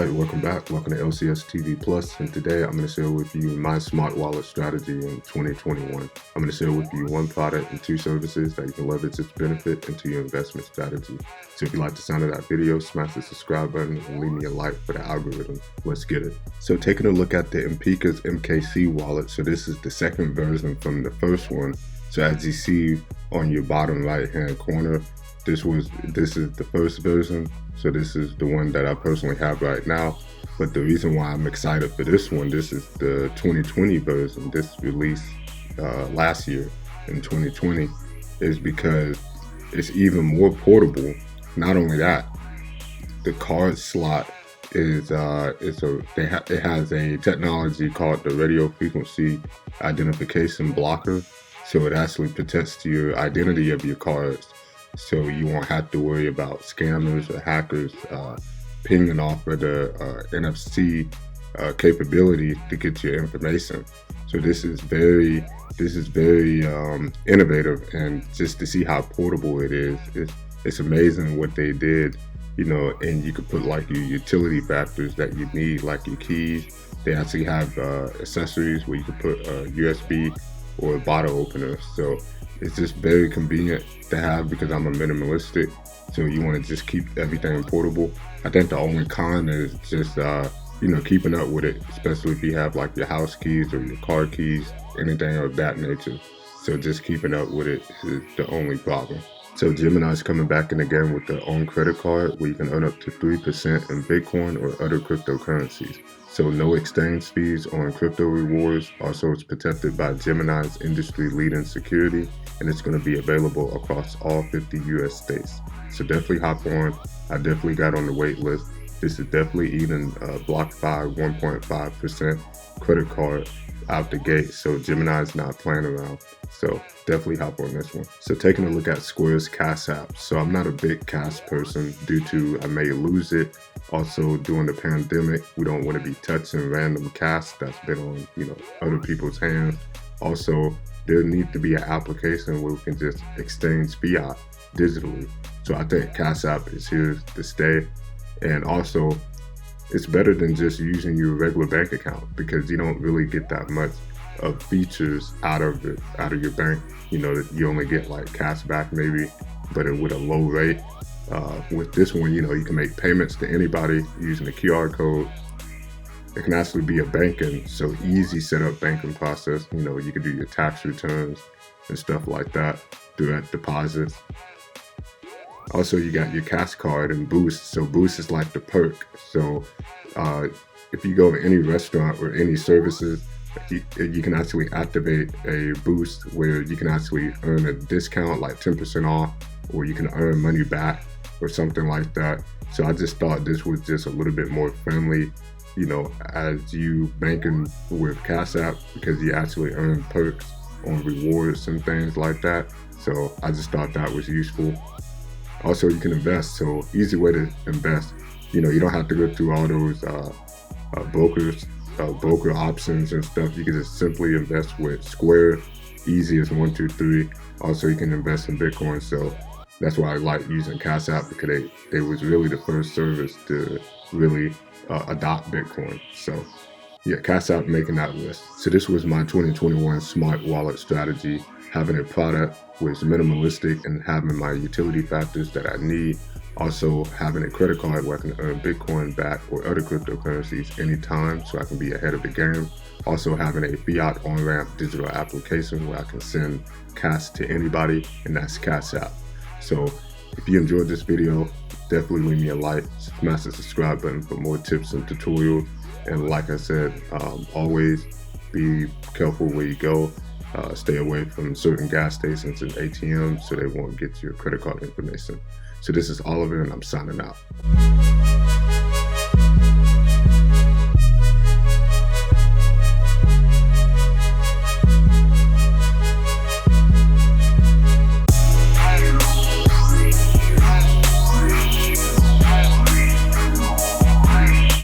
Alright, welcome back. Welcome to LCS TV Plus, and today I'm going to share with you my smart wallet strategy in 2021. I'm going to share with you one product and two services that you can leverage its benefit into your investment strategy. So if you like the sound of that video, smash the subscribe button and leave me a like for the algorithm. Let's get it. So taking a look at the MKC Wallet, so this is the second version from the first one. So as you see on your bottom right hand corner, this is the first version. So this is the one that I personally have right now. But the reason why I'm excited for this one, this is the 2020 version. This released last year in 2020, is because it's even more portable. Not only that, the card slot is it has a technology called the radio frequency identification blocker. So it actually protects your identity of your cards. So you won't have to worry about scammers or hackers pinging off of the NFC capability to get your information. So this is very innovative, and just to see how portable it is, it's amazing what they did. And you could put like your utility factors that you need, like your keys. They actually have accessories where you could put a USB or a bottle opener. So it's just very convenient to have because I'm a minimalistic. So you want to just keep everything portable. I think the only con is just keeping up with it, especially if you have like your house keys or your car keys, anything of that nature. So just keeping up with it is the only problem. So Gemini is coming back in again with their own credit card where you can earn up to 3% in Bitcoin or other cryptocurrencies. So no exchange fees on crypto rewards. Also, it's protected by Gemini's industry-leading security, and it's going to be available across all 50 US states. So definitely hop on. I definitely got on the wait list. This is definitely even BlockFi 1.5% credit card out the gate. So Gemini's not playing around. So definitely hop on this one. So taking a look at Square's Cash App. So I'm not a big cash person due to I may lose it. Also, during the pandemic, we don't want to be touching random cash that's been on, other people's hands. Also, there needs to be an application where we can just exchange fiat digitally. So I think Cash App is here to stay. And also, it's better than just using your regular bank account because you don't really get that much of features out of your bank. That you only get like cash back maybe, but with a low rate. With this one, you can make payments to anybody using a QR code. It can actually be a banking, so easy setup banking process. You can do your tax returns and stuff like that, direct deposits. Also, you got your cash card and Boost. So Boost is like the perk. So if you go to any restaurant or any services, you can actually activate a Boost where you can actually earn a discount, like 10% off, or you can earn money back or something like that. So I just thought this was just a little bit more friendly, as you banking with Cash App, because you actually earn perks on rewards and things like that. So I just thought that was useful. Also, you can invest. So easy way to invest. You don't have to go through all those broker options and stuff. You can just simply invest with Square. Easy as 1, 2, 3. Also, you can invest in Bitcoin. So that's why I like using Cash App, because they was really the first service to really adopt Bitcoin. So yeah, Cash App making that list. So this was my 2021 smart wallet strategy. Having a product was minimalistic and having my utility factors that I need. Also having a credit card where I can earn Bitcoin back or other cryptocurrencies anytime, so I can be ahead of the game. Also having a fiat on-ramp digital application where I can send cash to anybody, and that's Cash App. So if you enjoyed this video, definitely leave me a like, smash the subscribe button for more tips and tutorials. And like I said, always be careful where you go. Stay away from certain gas stations and ATMs so they won't get your credit card information. So this is Oliver, and I'm signing out.